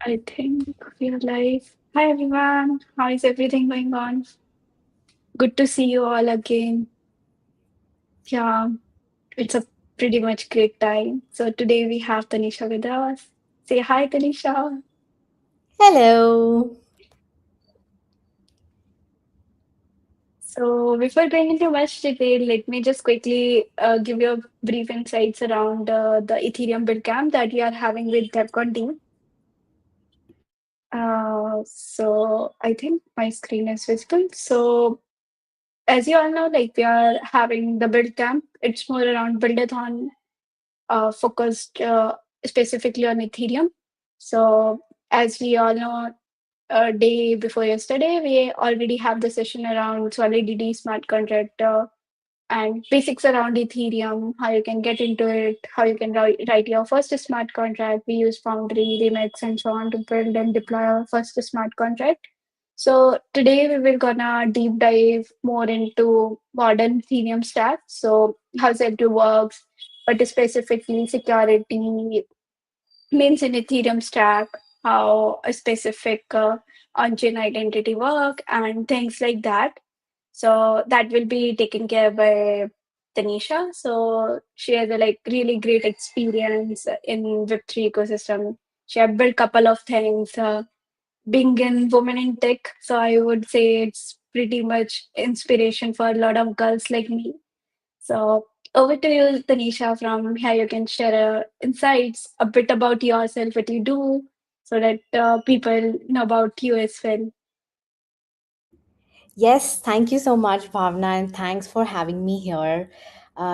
I think we are live. Hi everyone, how is everything going on? Good to see you all again. Yeah, it's a pretty much great time. So today we have Tanisha with us. Say hi, Tanisha. Hello. So before going into much detail, let me just quickly give you a brief insights around the Ethereum Buildcamp that we are having with DevCon team. So I think my screen is visible. So as you all know, like we are having the build camp. It's more around buildathon, focused specifically on Ethereum. So as we all know, a day before yesterday, we already have the session around Solidity smart contract and basics around Ethereum, how you can get into it, how you can write your first smart contract. We use Foundry, Remix, and so on to build and deploy our first smart contract. So today we will gonna deep dive more into modern Ethereum stack. So how Zebra works, but specifically security means in Ethereum stack, how a specific on-chain identity work and things like that. So that will be taken care by Tanisha. So she has a like really great experience in Web3 ecosystem. She have built couple of things. Being in women in tech, so I would say it's pretty much inspiration for a lot of girls like me. So over to you, Tanisha. From here, you can share insights a bit about yourself, what you do, so that people know about you as well. Yes, thank you so much, Bhavna, and thanks for having me here.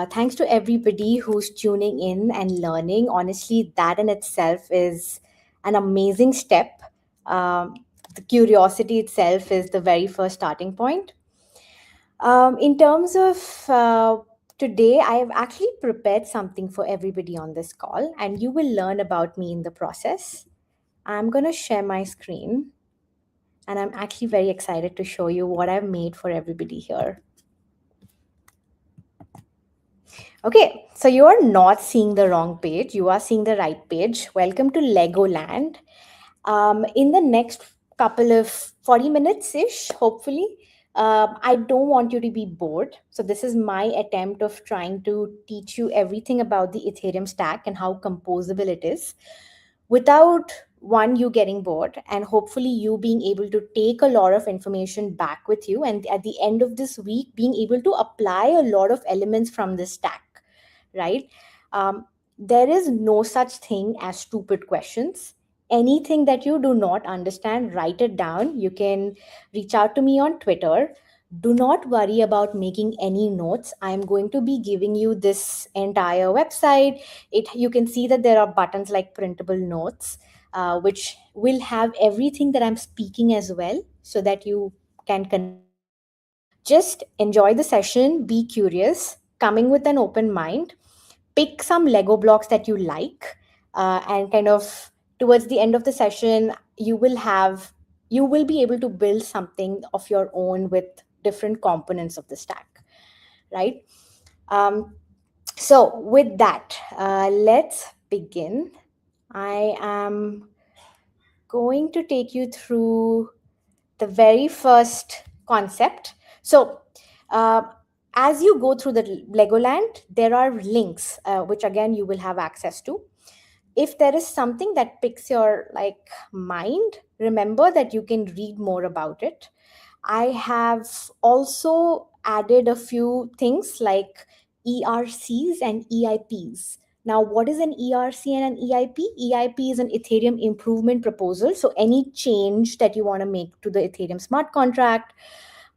Thanks to everybody who's tuning in and learning. Honestly, that in itself is an amazing step. The curiosity itself is the very first starting point. In terms of today, I have actually prepared something for everybody on this call, and you will learn about me in the process. I'm going to share my screen. And I'm actually very excited to show you what I've made for everybody here. Okay, so you are not seeing the wrong page, you are seeing the right page. Welcome to Legoland. In the next couple of 40 minutes ish, hopefully, I don't want you to be bored. So, this is my attempt of trying to teach you everything about the Ethereum stack and how composable it is without one you getting bored and hopefully you being able to take a lot of information back with you and at the end of this week being able to apply a lot of elements from this stack, right? um, there is no such thing as stupid questions. Anything that you do not understand, write it down. You can reach out to me on Twitter. Do not worry about making any notes. I'm going to be giving you this entire website. It You can see that there are buttons like printable notes, which will have everything that I'm speaking as well, so that you can connect with me. Just enjoy the session, be curious, coming with an open mind, pick some Lego blocks that you like, and kind of towards the end of the session, you will be able to build something of your own with different components of the stack, right? Um, so with that, let's begin. I am going to take you through the very first concept. So, uh, as you go through the Legoland, there are links, which again you will have access to. If there is something that picks your like mind, remember that you can read more about it. I have also added a few things like ERCs and EIPs. Now, what is an ERC and an EIP? EIP is an Ethereum improvement proposal. So, any change that you want to make to the Ethereum smart contract,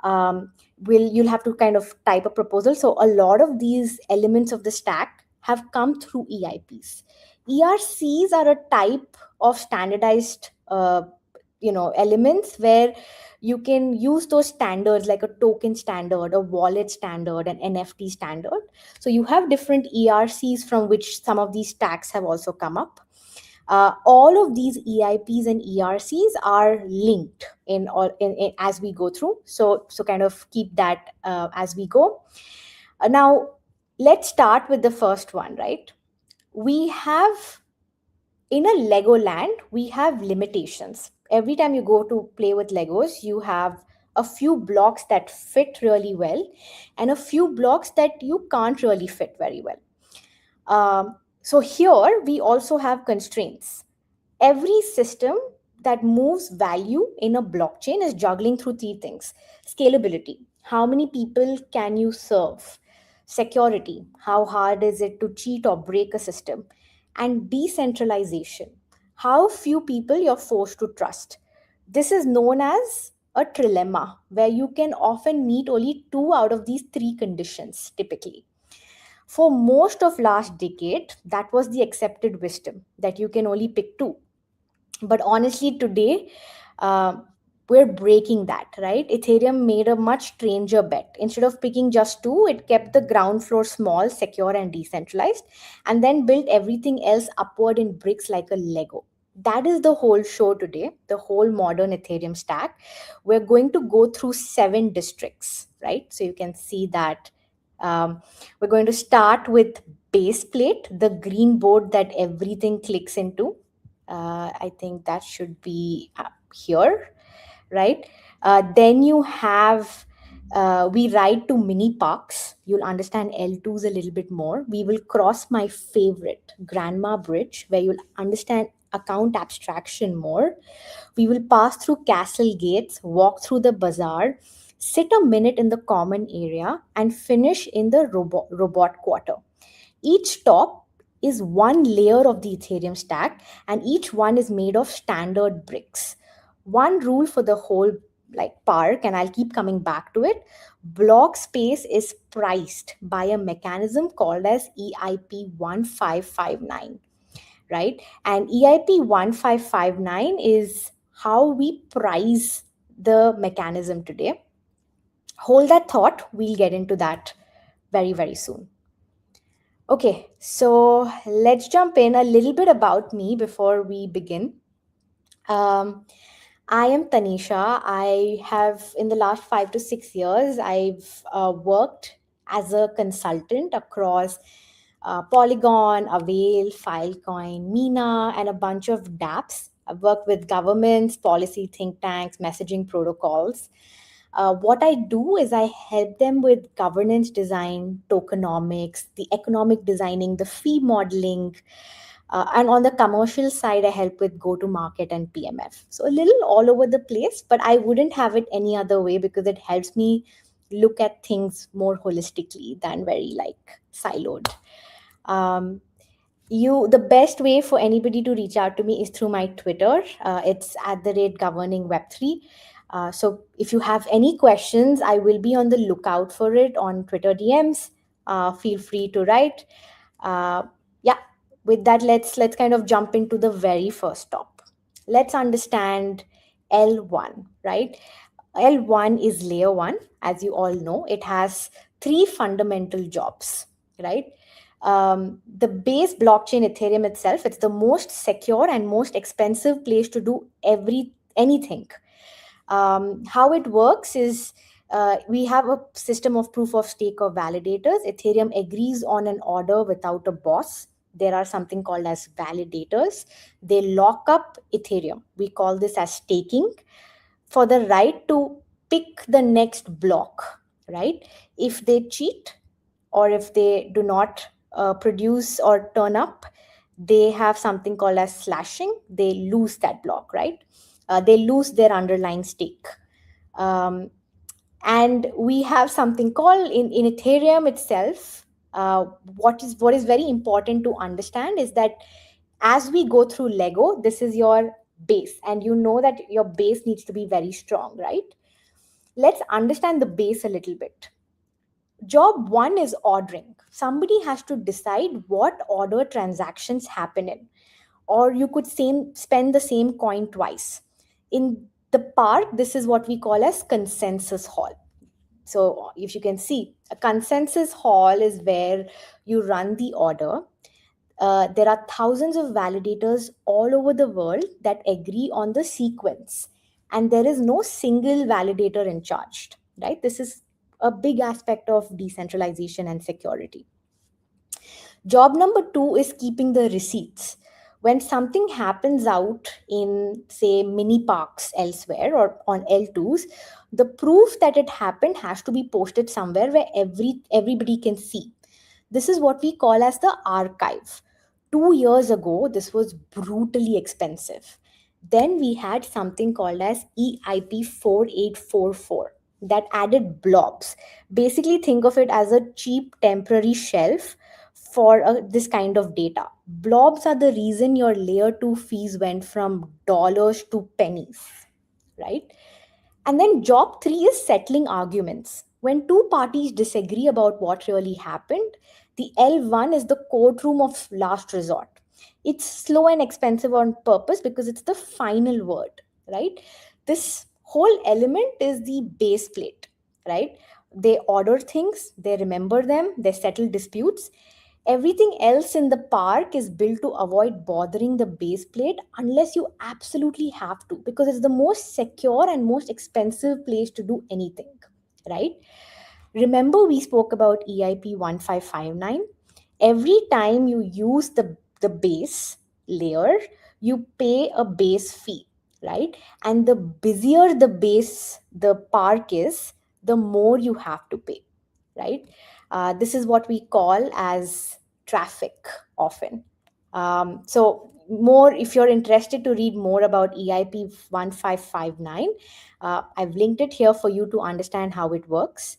um, you'll have to kind of type a proposal. So, a lot of these elements of the stack have come through EIPs. ERCs are a type of standardized elements where you can use those standards like a token standard, a wallet standard, an NFT standard. So you have different ERCs from which some of these stacks have also come up. All of these EIPs and ERCs are linked in as we go through. So kind of keep that as we go. Now let's start with the first one, right? We have In a Lego land, we have limitations. Every time you go to play with Legos, you have a few blocks that fit really well and a few blocks that you can't really fit very well. So here we also have constraints. Every system that moves value in a blockchain is juggling through three things: scalability, how many people can you serve; security, how hard is it to cheat or break a system; and decentralization, how few people you're forced to trust. This is known as a trilemma, where you can often meet only two out of these three conditions typically. For most of last decade, that was the accepted wisdom, that you can only pick two. But honestly, today, uh, we're breaking that, right? Ethereum made a much stranger bet. Instead of picking just two, it kept the ground floor small, secure, and decentralized, and then built everything else upward in bricks like a Lego. That is the whole show today, the whole modern Ethereum stack. We're going to go through 7 districts, right? So you can see that. We're going to start with base plate, the green board that everything clicks into. I think that should be up here, right? Then you have, we ride to mini parks. You'll understand L2s a little bit more. We will cross my favorite, Grandma Bridge, where you'll understand account abstraction more. We will pass through castle gates, walk through the bazaar, sit a minute in the common area, and finish in the robot quarter. Each stop is one layer of the Ethereum stack, and each one is made of standard bricks. One rule for the whole like park, and I'll keep coming back to it: block space is priced by a mechanism called as EIP 1559, right? And EIP 1559 is how we price the mechanism today. Hold that thought, we'll get into that very, very soon. Okay, so let's jump in a little bit about me before we begin. Um, I am Tanisha. I have, in the last 5 to 6 years, I've worked as a consultant across Polygon, Avail, Filecoin, Mina, and a bunch of dApps. I've worked with governments, policy think tanks, messaging protocols. What I do is I help them with governance design, tokenomics, the economic designing, the fee modeling, and on the commercial side, I help with go to market and PMF. So a little all over the place, but I wouldn't have it any other way because it helps me look at things more holistically than very like siloed. Um, the best way for anybody to reach out to me is through my Twitter. It's at the rate governing web3. So if you have any questions, I will be on the lookout for it on Twitter DMs. Feel free to write. uh, yeah, with that, let's kind of jump into the very first stop. Let's understand L1, right? L1 is layer 1. As you all know, it has three fundamental jobs, right? The base blockchain Ethereum itself, it's the most secure and most expensive place to do anything. How it works is, we have a system of proof of stake or validators. Ethereum agrees on an order without a boss. There are something called as validators. They lock up Ethereum. We call this as staking, for the right to pick the next block, right? If they cheat or if they do not produce or turn up, they have something called as slashing. They lose that block, right? They lose their underlying stake. Um, and we have something called in Ethereum itself. What is very important to understand is that as we go through Lego, this is your base, and you know that your base needs to be very strong, right? Let's understand the base a little bit. Job one is ordering. Somebody has to decide what order transactions happen in, or you could spend the same coin twice. In the park, this is what we call as consensus hall. So if you can see, a consensus hall is where you run the order. There are thousands of validators all over the world that agree on the sequence, and there is no single validator in charge, right? This is a big aspect of decentralization and security. Job number two is keeping the receipts. When something happens out in, say, mini parks elsewhere or on L2s, the proof that it happened has to be posted somewhere where everybody can see. This is what we call as the archive. 2 years ago, this was brutally expensive. Then we had something called as EIP 4844 that added blobs. Basically, think of it as a cheap temporary shelf for this kind of data. Blobs are the reason your layer 2 fees went from dollars to pennies, right? And then job three is settling arguments. When two parties disagree about what really happened, the L1 is the courtroom of last resort. It's slow and expensive on purpose because it's the final word, right? This whole element is the base plate, right? They order things, they remember them, they settle disputes. Everything else in the park is built to avoid bothering the base plate unless you absolutely have to, because it's the most secure and most expensive place to do anything, right? Remember, we spoke about EIP 1559. Every time you use the base layer, you pay a base fee, right? And the busier the park is, the more you have to pay, right? This is what we call as traffic often. So more, if you're interested to read more about EIP 1559, I've linked it here for you to understand how it works.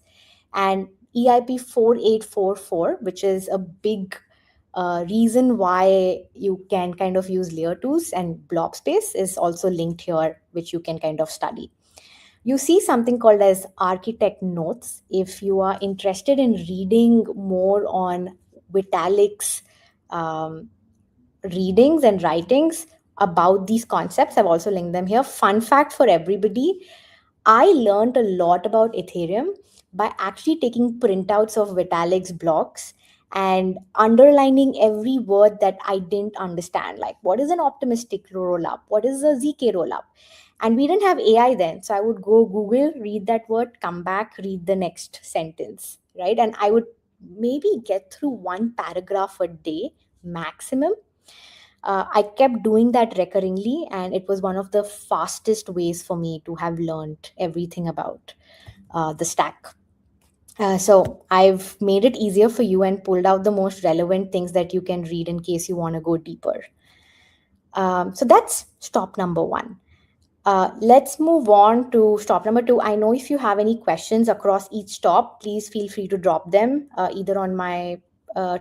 And EIP 4844, which is a big reason why you can kind of use layer 2s, and blob space is also linked here, which you can kind of study. You see something called as architect notes. If you are interested in reading more on Vitalik's um, readings and writings about these concepts, I've also linked them here. Fun fact for everybody, I learned a lot about Ethereum by actually taking printouts of Vitalik's blogs and underlining every word that I didn't understand. Like, what is an optimistic rollup? What is a ZK rollup? And we didn't have AI then. So I would go Google, read that word, come back, read the next sentence, right? And I would maybe get through one paragraph a day maximum. I kept doing that recurringly, and it was one of the fastest ways for me to have learned everything about the stack. So I've made it easier for you and pulled out the most relevant things that you can read in case you want to go deeper. So that's stop number one. Let's move on to stop number two. I know if you have any questions across each stop, please feel free to drop them either on my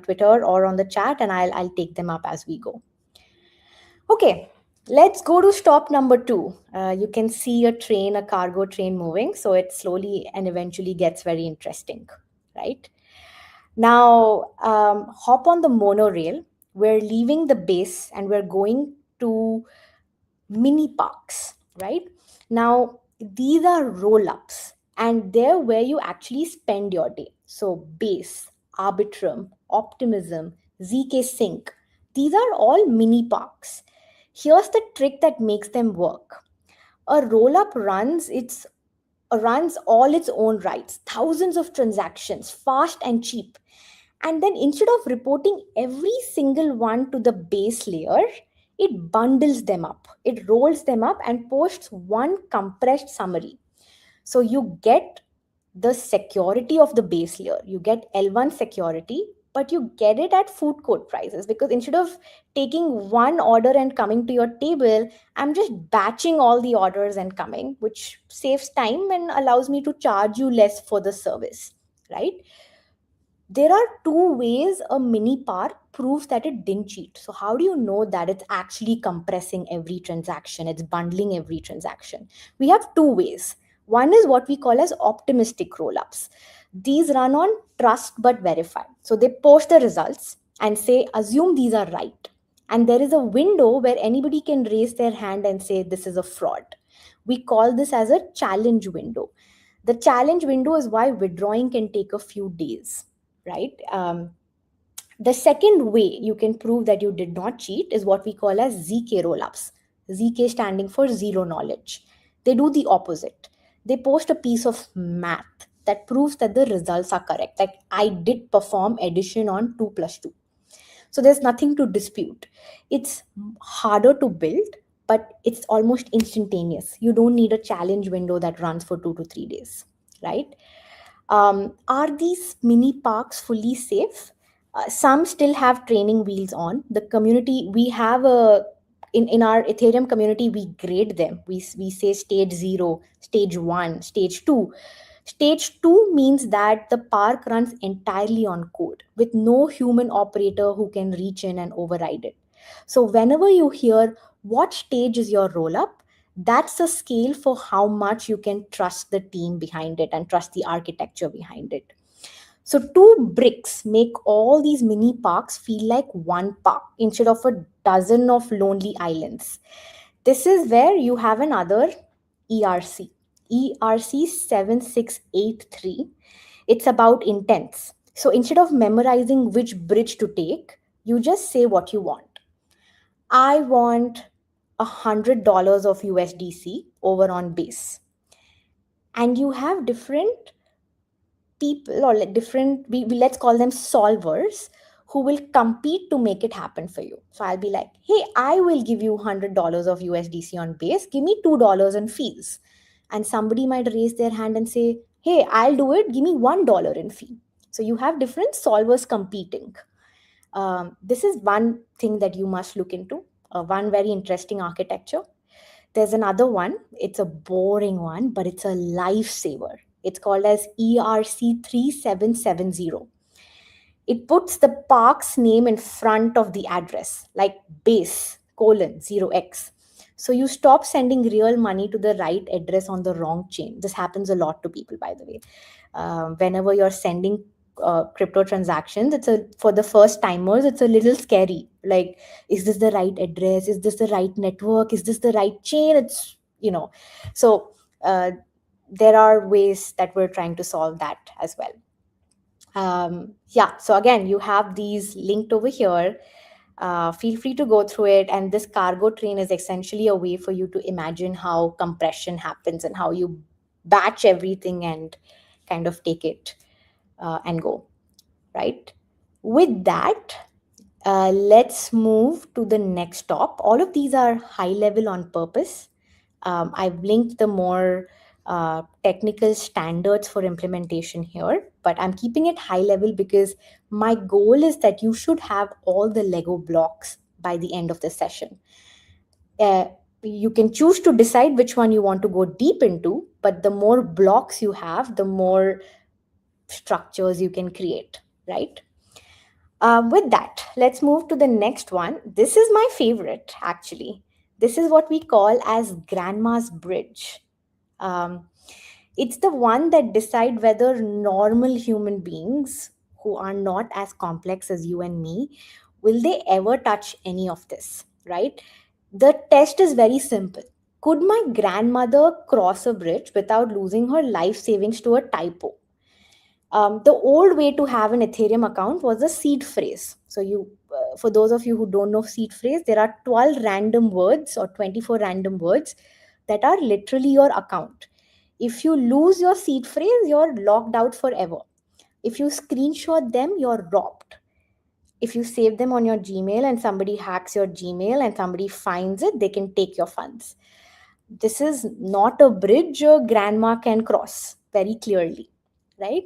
Twitter or on the chat, and I'll take them up as we go. Okay, let's go to stop number two. You can see a train, a cargo train moving, so it slowly and eventually gets very interesting, right? Now, hop on the monorail. We're leaving the base and we're going to mini parks, right? Now, these are roll ups, and they're where you actually spend your day. So, base, Arbitrum, Optimism, ZK Sync, these are all mini parks. Here's the trick that makes them work. A roll up runs all its own rights, thousands of transactions, fast and cheap. And then instead of reporting every single one to the base layer, it bundles them up, it rolls them up and posts one compressed summary. So you get the security of the base layer. You get L1 security, but you get it at food court prices, because instead of taking one order and coming to your table, I'm just batching all the orders and coming, which saves time and allows me to charge you less for the service, right? There are two ways a mini park proves that it didn't cheat. So, how do you know that it's actually compressing every transaction? It's bundling every transaction. We have two ways. One is what we call as optimistic rollups. These run on trust but verify. So, they post the results and say, assume these are right. And there is a window where anybody can raise their hand and say, this is a fraud. We call this as a challenge window. The challenge window is why withdrawing can take a few days, right? The second way you can prove that you did not cheat is what we call as ZK rollups. ZK standing for zero knowledge. They do the opposite. They post a piece of math that proves that the results are correct. Like, I did perform addition on 2 plus 2. So there's nothing to dispute. It's harder to build, but it's almost instantaneous. You don't need a challenge window that runs for 2 to 3 days, right? Are these mini parks fully safe? Some still have training wheels on. The community we have a in our Ethereum community, we grade them. We say stage 0, stage 1, stage 2. Stage 2 means that the park runs entirely on code with no human operator who can reach in and override it. So whenever you hear what stage is your roll up, that's a scale for how much you can trust the team behind it and trust the architecture behind it. So two bricks make all these mini parks feel like one park instead of a dozen of lonely islands. This is where you have another ERC. ERC 7683. It's about intents. So instead of memorizing which bridge to take, you just say what you want. I want $100 of USDC over on base. And you have different people, or like different, let's call them solvers, who will compete to make it happen for you. So I'll be like, hey, I will give you $100 of USDC on base, give me $2 in fees. And somebody might raise their hand and say, hey, I'll do it, give me $1 in fee. So you have different solvers competing. This is one thing that you must look into, one very interesting architecture. There's another one. It's a boring one, but it's a lifesaver. It's called as ERC 3770. It puts the park's name in front of the address, like base colon 0x. So you stop sending real money to the right address on the wrong chain. This happens a lot to people, by the way. Whenever you're sending crypto transactions, it's a for the first timers, it's a little scary. Like, is this the right address? Is this the right network? Is this the right chain? So there are ways that we're trying to solve that as well. Yeah, so again, you have these linked over here. Feel free to go through it. And this cargo train is essentially a way for you to imagine how compression happens and how you batch everything and kind of take it and go, right? With that, let's move to the next stop. All of these are high level on purpose. I've linked the more technical standards for implementation here, but I'm keeping it high level because my goal is that you should have all the Lego blocks by the end of the session. Uh, you can choose to decide which one you want to go deep into, but the more blocks you have, the more structures you can create, right? With that, let's move to the next one. This is my favorite, actually. This is what we call as Grandma's Bridge. Um, it's the one that decide whether normal human beings who are not as complex as you and me, will they ever touch any of this, right? The test is very simple. Could my grandmother cross a bridge without losing her life savings to a typo? The old way to have an Ethereum account was a seed phrase. So for those of you who don't know seed phrase, there are 12 random words or 24 random words that are literally your account. If you lose your seed phrase, you're locked out forever. If you screenshot them, you're robbed. If you save them on your Gmail and somebody hacks your Gmail and somebody finds it, they can take your funds. This is not a bridge your grandma can cross very clearly, right?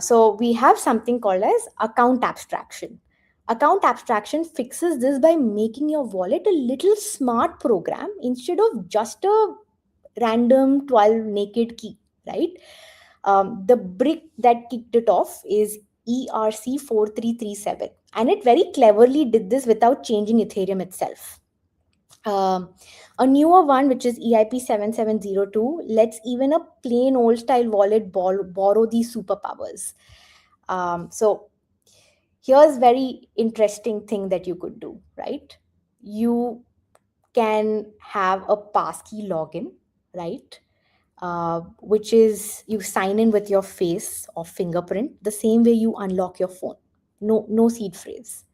So we have something called as account abstraction. Account abstraction fixes this by making your wallet a little smart program instead of just a random 12 naked key, right? The brick that kicked it off is ERC 4337, and it very cleverly did this without changing Ethereum itself. A newer one, which is EIP 7702, lets even a plain old style wallet borrow these superpowers. So here's very interesting thing that you could do, right? You can have a passkey login, right? Which is you sign in with your face or fingerprint the same way you unlock your phone. No seed phrase.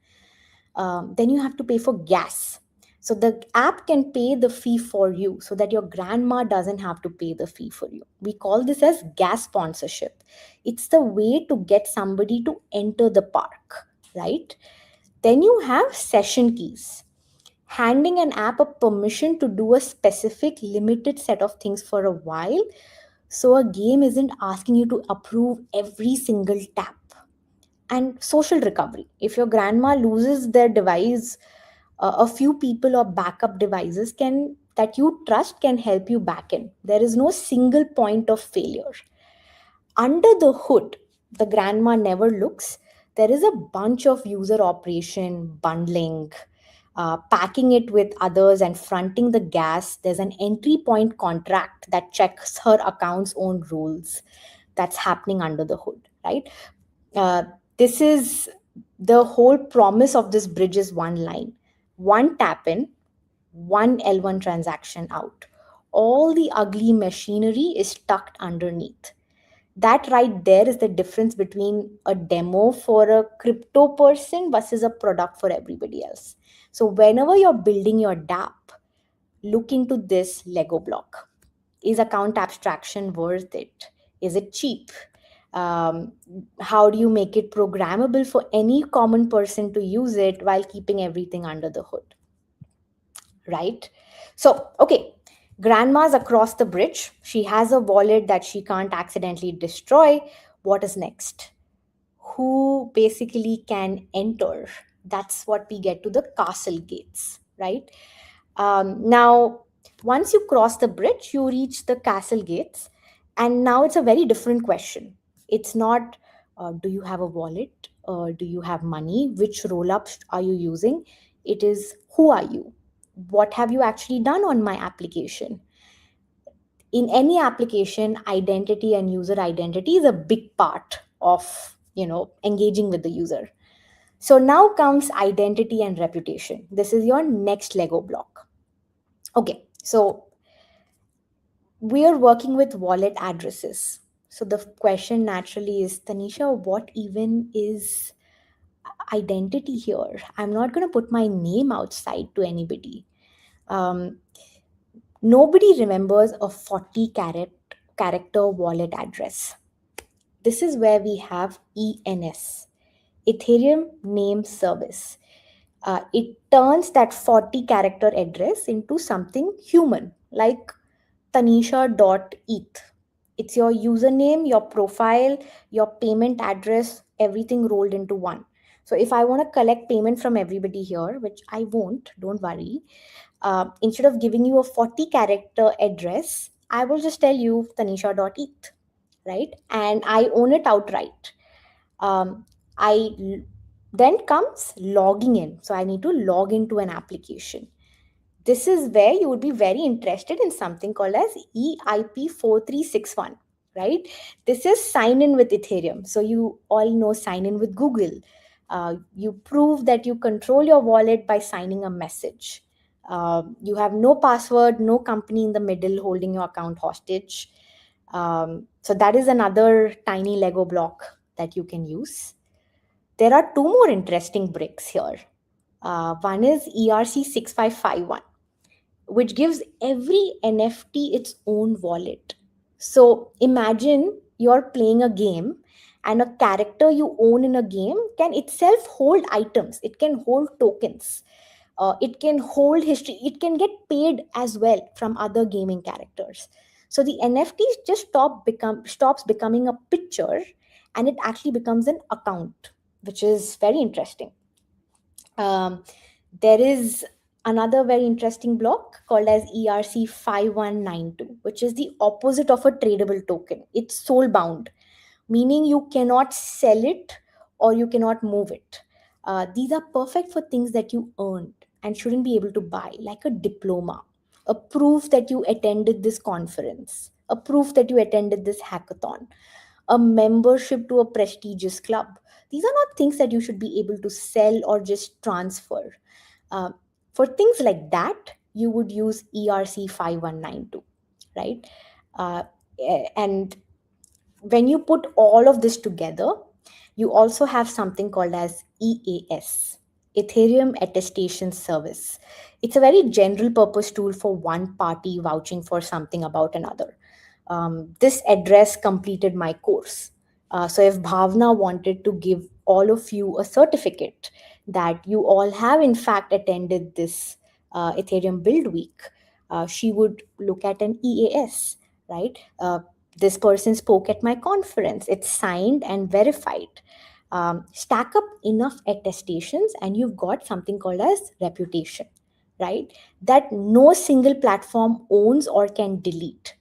Then you have to pay for gas. So the app can pay the fee for you so that your grandma doesn't have to pay the fee for you. We call this as gas sponsorship. It's the way to get somebody to enter the park, right? Then you have session keys, handing an app a permission to do a specific limited set of things for a while, so a game isn't asking you to approve every single tap. And social recovery, if your grandma loses their device, a few people or backup devices can that you trust can help you back in. There is no single point of failure. Under the hood, the grandma never looks. There is a bunch of user operation, bundling, packing it with others and fronting the gas. There's an entry point contract that checks her account's own rules. That's happening under the hood, right? Uh, this is the whole promise of this bridge is one line, one tap in, one L1 transaction out. All the ugly machinery is tucked underneath. That right there is the difference between a demo for a crypto person versus a product for everybody else. So whenever you're building your dApp, look into this Lego block. Is account abstraction worth it? Is it cheap? um, how do you make it programmable for any common person to use it while keeping everything under the hood, right? So, okay, grandma's across the bridge. She has a wallet that she can't accidentally destroy. What is next? Who basically can enter? That's what we get to the castle gates, right? Now, once you cross the bridge, you reach the castle gates, and now it's a very different question. It's not do you have a wallet? Do you have money? Which roll ups are you using? It is who are you? What have you actually done on my application? In any application, identity and user identity is a big part of engaging with the user. So now comes identity and reputation. This is your next Lego block. Okay, so we are working with wallet addresses. So the question naturally is, Tanisha, what even is identity here? I'm not going to put my name outside to anybody. Um, Nobody remembers a 40 character wallet address. This is where we have ENS, Ethereum Name Service. It turns that 40 character address into something human, like Tanisha.eth. It's your username, your profile, your payment address, everything rolled into one. So if I want to collect payment from everybody here, which I won't, don't worry, instead of giving you a 40 character address, I will just tell you Tanisha.eth, right? And I own it outright. Um, I then comes logging in. So I need to log into an application. This is where you would be very interested in something called as EIP4361, right? This is sign in with Ethereum. So you all know sign in with Google. You prove that you control your wallet by signing a message. You have no password, no company in the middle holding your account hostage. So that is another tiny Lego block that you can use. There are two more interesting bricks here. One is ERC6551, which gives every NFT its own wallet. So imagine you're playing a game, and a character you own in a game can itself hold items, it can hold tokens, it can hold history, it can get paid as well from other gaming characters. So the NFT just stops becoming a picture, and it actually becomes an account, which is very interesting. um, there is another very interesting block called as ERC5192, which is the opposite of a tradable token. It's soul bound, meaning you cannot sell it or you cannot move it. These are perfect for things that you earned and shouldn't be able to buy, like a diploma, a proof that you attended this conference, a proof that you attended this hackathon, a membership to a prestigious club. These are not things that you should be able to sell or just transfer. Uh, for things like that, you would use ERC5192, right? Uh, and when you put all of this together, you also have something called as EAS, Ethereum Attestation Service. It's a very general purpose tool for one party vouching for something about another. This address completed my course. So if Bhavna wanted to give all of you a certificate, that you all have, in fact, attended this Ethereum Build Week. She would look at an EAS, right? This person spoke at my conference. It's signed and verified. Stack up enough attestations, and you've got something called as reputation, right? That no single platform owns or can delete.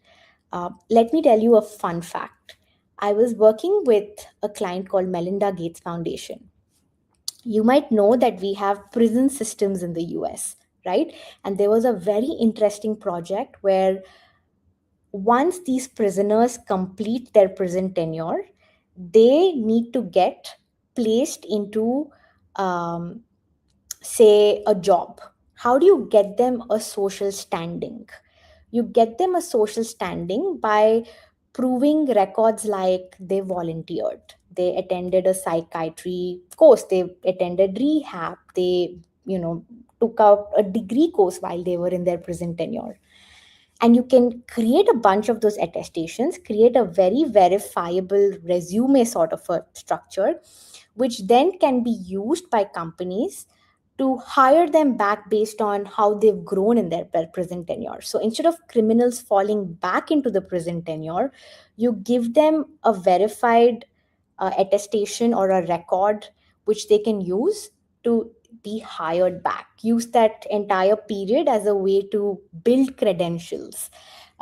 Let me tell you a fun fact. I was working with a client called Melinda Gates Foundation. You might know that we have prison systems in the US, right? And there was a very interesting project where once these prisoners complete their prison tenure, they need to get placed into, um, say, a job. How do you get them a social standing? You get them a social standing by proving records like they volunteered, they attended a psychiatry course, they attended rehab, they, took out a degree course while they were in their prison tenure. And you can create a bunch of those attestations, create a very verifiable resume sort of a structure, which then can be used by companies to hire them back based on how they've grown in their prison tenure. So instead of criminals falling back into the prison tenure, you give them a verified attestation or a record which they can use to be hired back. Use that entire period as a way to build credentials.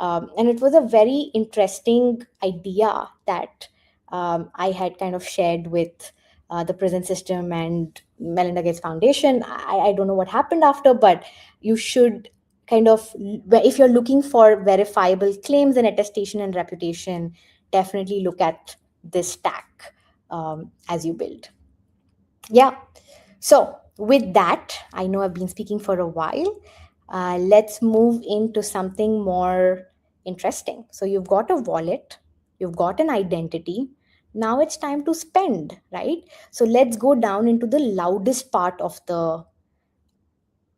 And it was a very interesting idea that I had kind of shared with the prison system and Melinda Gates Foundation. I don't know what happened after, but you should kind of, if you're looking for verifiable claims and attestation and reputation, definitely look at this stack as you build. Yeah. So, with that, I know I've been speaking for a while. Let's move into something more interesting. So, you've got a wallet, you've got an identity. Now it's time to spend, right? So, let's go down into the loudest part of the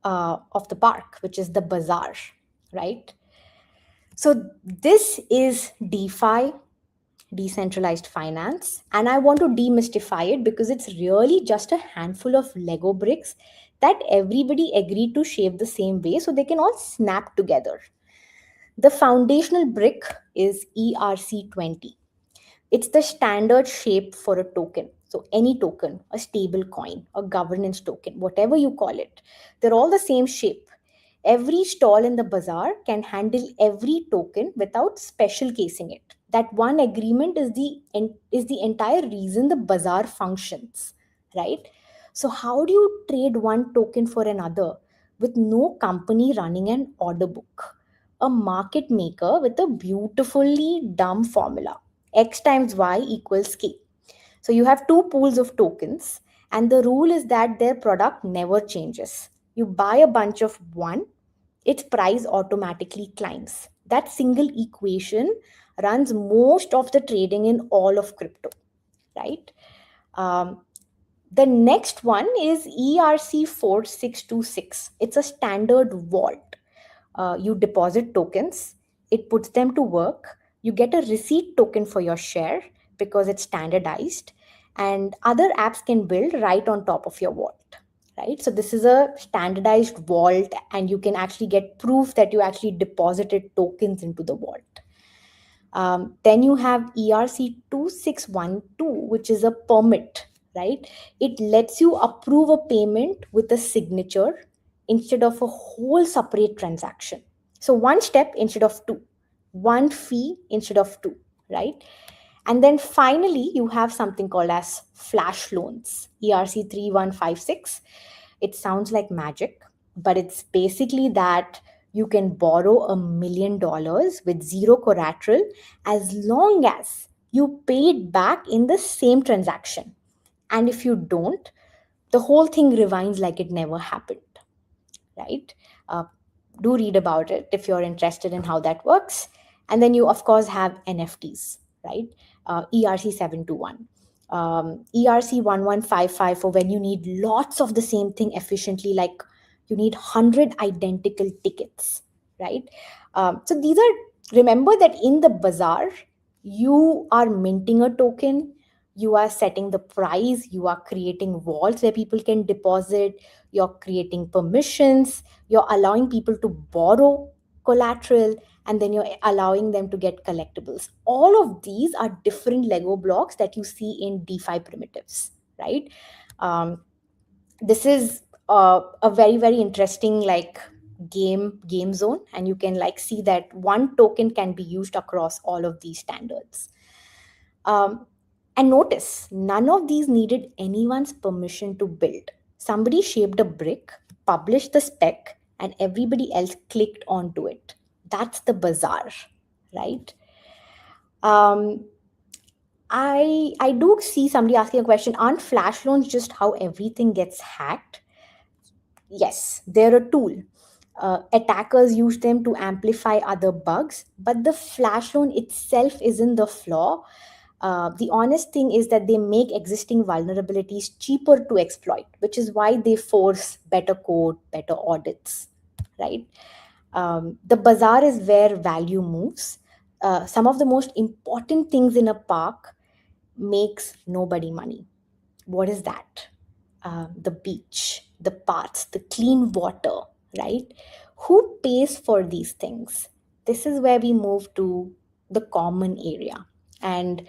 park, which is the bazaar, right? So, this is DeFi, decentralized finance, and I want to demystify it because it's really just a handful of Lego bricks that everybody agreed to shape the same way so they can all snap together. The foundational brick is ERC20. It's the standard shape for a token. So, any token, a stable coin, a governance token, whatever you call it, they're all the same shape. Every stall in the bazaar can handle every token without special casing it. That one agreement is the entire reason the bazaar functions, right? So, how do you trade one token for another with no company running an order book? A market maker with a beautifully dumb formula: X times Y equals K. So you have two pools of tokens, and the rule is that their product never changes. You buy a bunch of one, its price automatically climbs. That single equation runs most of the trading in all of crypto, right? Um, the next one is ERC4626. It's a standard vault. You deposit tokens, it puts them to work. You get a receipt token for your share because it's standardized, and other apps can build right on top of your vault. Right, so this is a standardized vault, and you can actually get proof that you actually deposited tokens into the vault. Then you have ERC2612, which is a permit, right? It lets you approve a payment with a signature instead of a whole separate transaction. So one step instead of two, one fee instead of two, right? And then finally, you have something called as flash loans, ERC3156. It sounds like magic, but it's basically that you can borrow $1 million with zero collateral as long as you pay it back in the same transaction. And if you don't, the whole thing rewinds like it never happened, right? Uh, do read about it if you're interested in how that works. And then you, of course, have NFTs, right? ERC721. ERC1155 for when you need lots of the same thing efficiently, like you need 100 identical tickets, right? So remember that in the bazaar, you are minting a token, You are setting the price, you are creating vaults where people can deposit, you're creating permissions, you're allowing people to borrow collateral, and then you're allowing them to get collectibles. All of these are different Lego blocks that you see in DeFi primitives, right? Um, this is a very very interesting like game zone, and you can like see that one token can be used across all of these standards. um, and notice none of these needed anyone's permission to build. Somebody shaped a brick, published the spec, and everybody else clicked onto it. That's the bazaar, right? Um, I do see somebody asking a question: aren't flash loans just how everything gets hacked? Yes, they're a tool. Attackers use them to amplify other bugs, but the flash loan itself isn't the flaw. The honest thing is that they make existing vulnerabilities cheaper to exploit, which is why they force better code, better audits, right? The bazaar is where value moves. Some of the most important things in a park makes nobody money. What is that? The beach, the paths, the clean water, right? Who pays for these things? This is where we move to the common area. And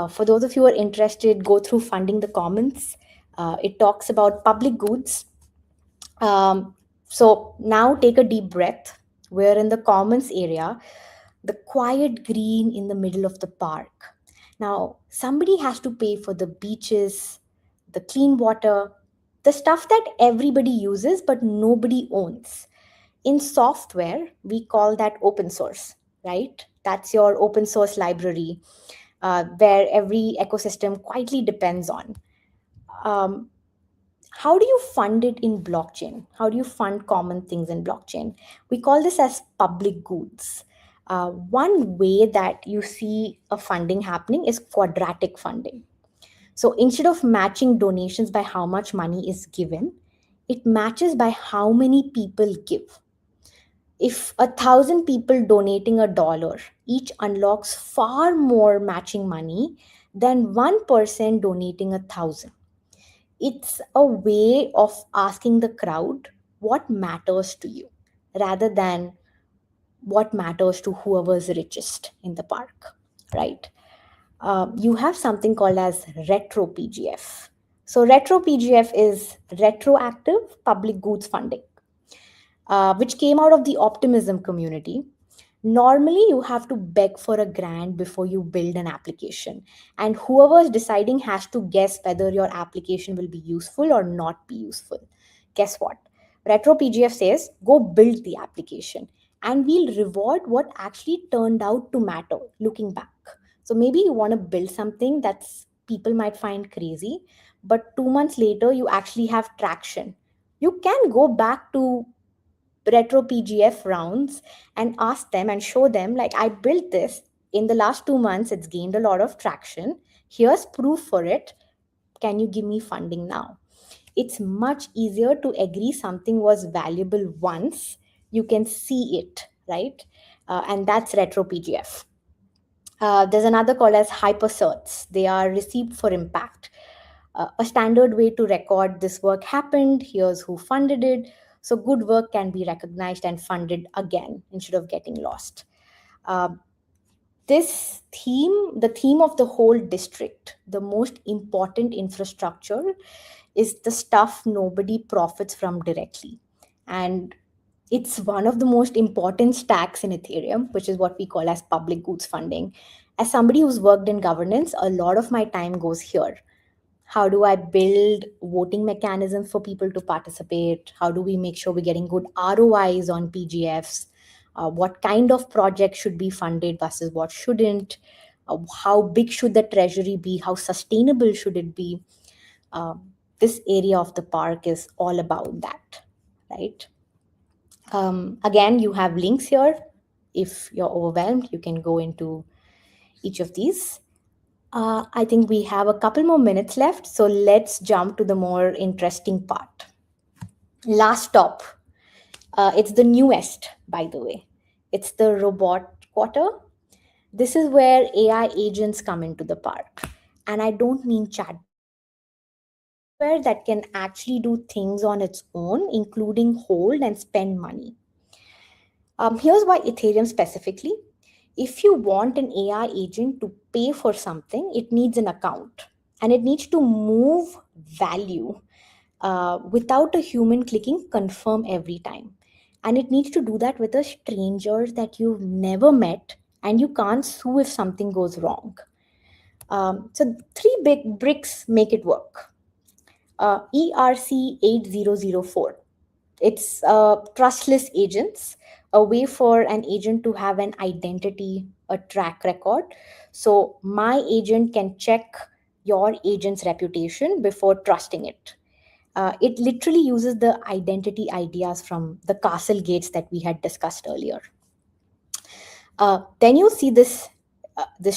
for those of you who are interested, go through Funding the Commons. It talks about public goods. So now take a deep breath. We're in the commons area, the quiet green in the middle of the park. Now, somebody has to pay for the beaches, the clean water, the stuff that everybody uses but nobody owns. In software, we call that open source, right? That's your open source library where every ecosystem quietly depends on. Um, how do you fund it in blockchain? How do you fund common things in blockchain? We call this as public goods. One way that you see a funding happening is quadratic funding. So instead of matching donations by how much money is given, it matches by how many people give. If 1,000 people donating $1, each unlocks far more matching money than one person donating 1,000. It's a way of asking the crowd what matters to you rather than what matters to whoever's richest in the park, right? You have something called as retro PGF. So retro PGF is retroactive public goods funding, which came out of the optimism community. Normally, you have to beg for a grant before you build an application, and whoever is deciding has to guess whether your application will be useful or not be useful. Guess what? Retro PGF says go build the application, and we'll reward what actually turned out to matter looking back. So maybe you want to build something that's people might find crazy, but 2 months later, you actually have traction. You can go back to retro PGF rounds and ask them and show them, like, I built this in the last 2 months, it's gained a lot of traction. Here's proof for it. Can you give me funding now? It's much easier to agree something was valuable once you can see it, right? And that's retro PGF. There's another called as hypercerts. They are received for impact. A standard way to record this work happened, here's who funded it. So good work can be recognized and funded again instead of getting lost. Uh, this theme, the theme of the whole district, the most important infrastructure is the stuff nobody profits from directly. And it's one of the most important stacks in Ethereum, which is what we call as public goods funding. As somebody who's worked in governance, a lot of my time goes here. How do I build voting mechanisms for people to participate? How do we make sure we're getting good ROIs on PGFs? What kind of project should be funded versus what shouldn't? How big should the treasury be? How sustainable should it be? This area of the park is all about that, right? Again, you have links here. If you're overwhelmed, you can go into each of these. I think we have a couple more minutes left, so let's jump to the more interesting part. Last stop. It's the newest, by the way. It's the robot quarter. This is where AI agents come into the park. And I don't mean chatbots. Software that can actually do things on its own, including hold and spend money. Here's why Ethereum specifically. If you want an AI agent to pay for something, it needs an account and it needs to move value without a human clicking confirm every time. And it needs to do that with a stranger that you've never met and you can't sue if something goes wrong. So, three big bricks make it work. ERC 8004. It's trustless agents, a way for an agent to have an identity, a track record. So my agent can check your agent's reputation before trusting it. It literally uses the identity ideas from the castle gates that we had discussed earlier. Then you see this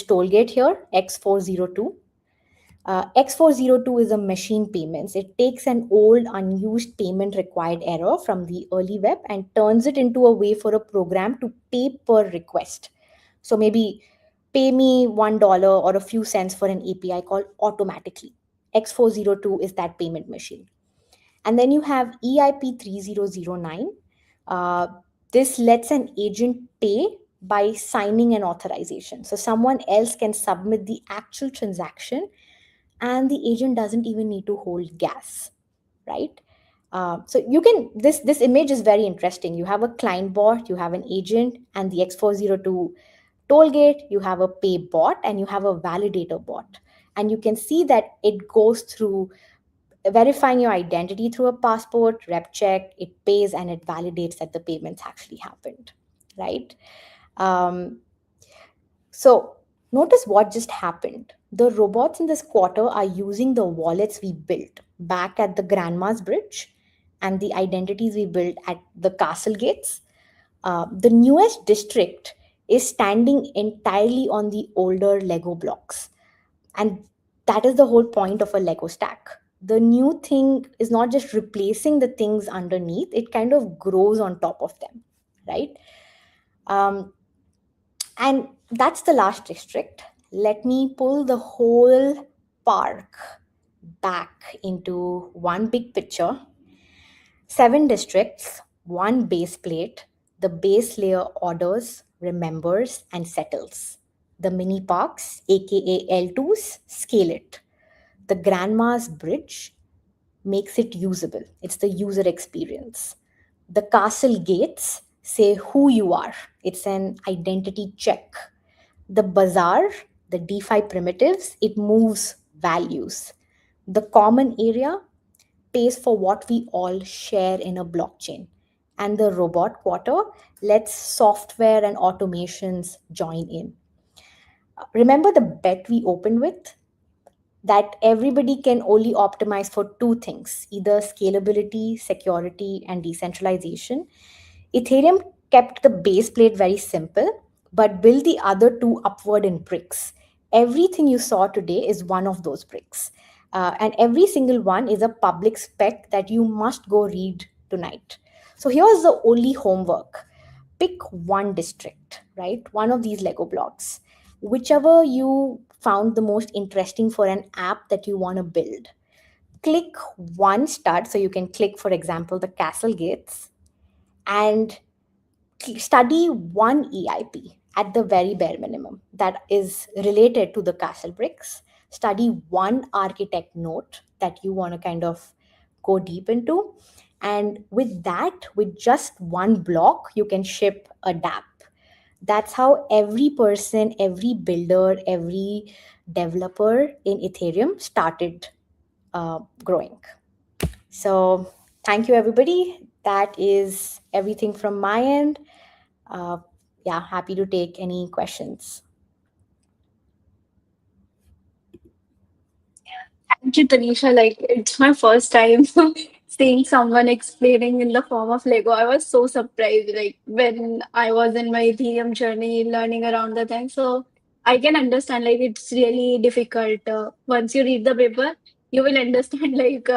toll gate here, X402. X402 is a machine payments. It takes an old unused payment required error from the early web and turns it into a way for a program to pay per request. So maybe pay me $1 or a few cents for an API call automatically. X402 is that payment machine. And then you have EIP 3009. Uh, this lets an agent pay by signing an authorization. So someone else can submit the actual transaction and the agent doesn't even need to hold gas, right? So you can this image is very interesting. You have a client bot, you have an agent, and the X402 toll gate. You have a pay bot, and you have a validator bot, and you can see that it goes through verifying your identity through a passport, rep check, it pays, and it validates that the payments actually happened, right? Um, so notice what just happened. The robots in this quarter are using the wallets we built back at the Grandma's Bridge and the identities we built at the castle gates. The newest district is standing entirely on the older Lego blocks. And that is the whole point of a Lego stack. The new thing is not just replacing the things underneath, it kind of grows on top of them, right? Um, and that's the last district. Let me pull the whole park back into one big picture. 7 districts, one base plate. The base layer orders, remembers, and settles. The mini parks, aka L2s, scale it. The grandma's bridge makes it usable. It's the user experience. The castle gates say who you are. It's an identity check. The bazaar, the DeFi primitives, it moves values. The common area pays for what we all share in a blockchain. And the robot quarter lets software and automations join in. Remember the bet we opened with? That everybody can only optimize for two things, either scalability, security, and decentralization. Ethereum kept the base plate very simple, but built the other two upward in bricks. Everything you saw today is one of those bricks. And every single one is a public spec that you must go read tonight. So here's the only homework. Pick one district, right? One of these Lego blocks, whichever you found the most interesting for an app that you want to build. Click one stud. So you can click, for example, the castle gates and study one EIP at the very bare minimum that is related to the castle bricks. Study one architect note that you want to kind of go deep into. And with that, with just one block, you can ship a dApp. That's how every person, every builder, every developer in Ethereum started growing. So, thank you, everybody. That is everything from my end. Uh, yeah, happy to take any questions. Thank you, Tanisha. Like, it's my first time seeing someone explaining in the form of Lego. I was so surprised, like, when I was in my Ethereum journey, learning around the thing. So I can understand, like, it's really difficult. Once you read the paper, you will understand, like,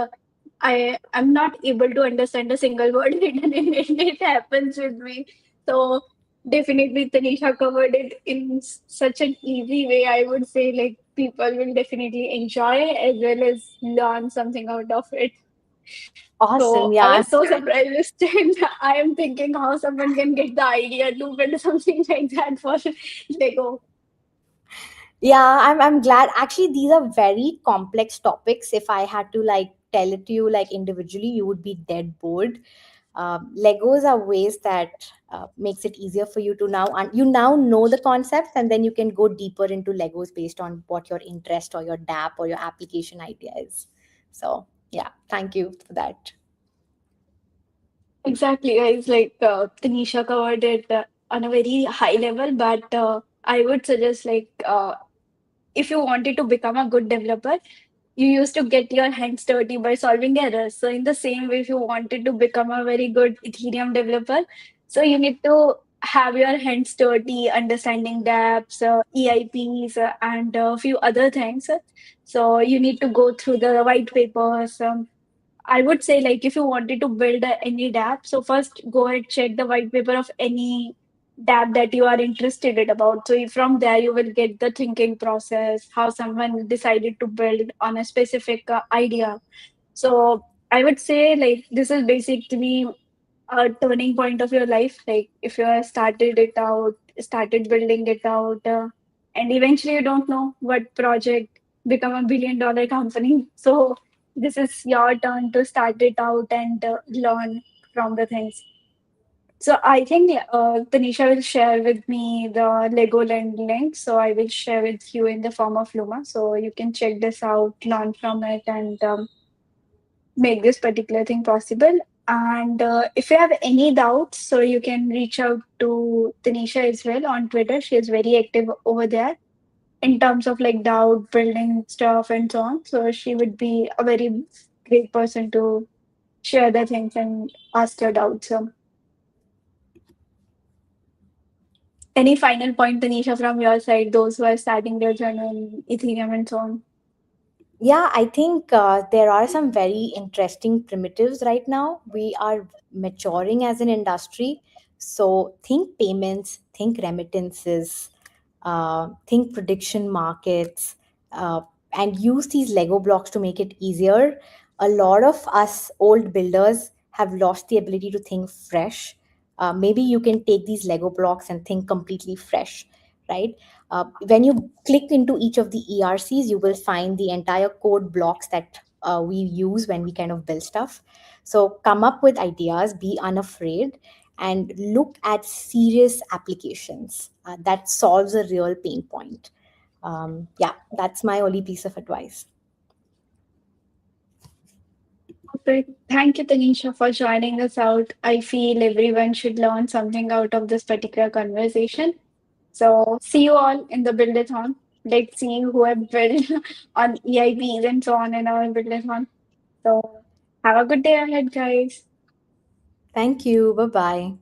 I'm not able to understand a single word written in it. It happens with me. So Definitely, Tanisha covered it in such an easy way. I would say, like, people will definitely enjoy as well as learn something out of it. Awesome. So I Yeah. was so surprised. And I am thinking how someone can get the idea to build something like that for Lego. Yeah, I'm glad. Actually, these are very complex topics. If I had to like tell it to you like individually, you would be dead bored. Legos are ways that makes it easier for you to now, and you now know the concepts, and then you can go deeper into Legos based on what your interest or your DApp or your application idea is. So yeah, thank you for that. Exactly, guys. Like Tanisha covered it on a very high level, but I would suggest like if you wanted to become a good developer, you used to get your hands dirty by solving errors. So in the same way, if you wanted to become a very good Ethereum developer, so you need to have your hands dirty, understanding dApps, EIPs, and a few other things. So you need to go through the white papers. I would say, like, if you wanted to build any dApp, so first go ahead, check the white paper of any dApp that you are interested in about. So from there, you will get the thinking process, how someone decided to build on a specific idea. So I would say, like, this is basically a turning point of your life. Like, if you have started it out, started building it out, and eventually you don't know what project become a $1 billion company. So this is your turn to start it out and learn from the things. So I think Tanisha will share with me the Legoland link. So I will share with you in the form of Luma. So you can check this out, learn from it, and make this particular thing possible. And if you have any doubts, so you can reach out to Tanisha as well on Twitter. She is very active over there in terms of like doubt building stuff and so on. So she would be a very great person to share the things and ask your doubts. So any final point, Tanisha, from your side, those who are starting their journey in Ethereum and so on? Yeah, I think there are some very interesting primitives right now. We are maturing as an industry. So think payments, think remittances, think prediction markets, uh, and use these Lego blocks to make it easier. A lot of us old builders have lost the ability to think fresh. Maybe you can take these Lego blocks and think completely fresh, right? When you click into each of the ERCs, you will find the entire code blocks that we use when we kind of build stuff. So come up with ideas, be unafraid, and look at serious applications that solves a real pain point. Yeah, that's my only piece of advice. Perfect. Thank you, Tanisha, for joining us out. I feel everyone should learn something out of this particular conversation. So, see you all in the Buildathon. Let's see who have built on EIPs and so on in our Buildathon. So, have a good day ahead, guys. Thank you. Bye bye.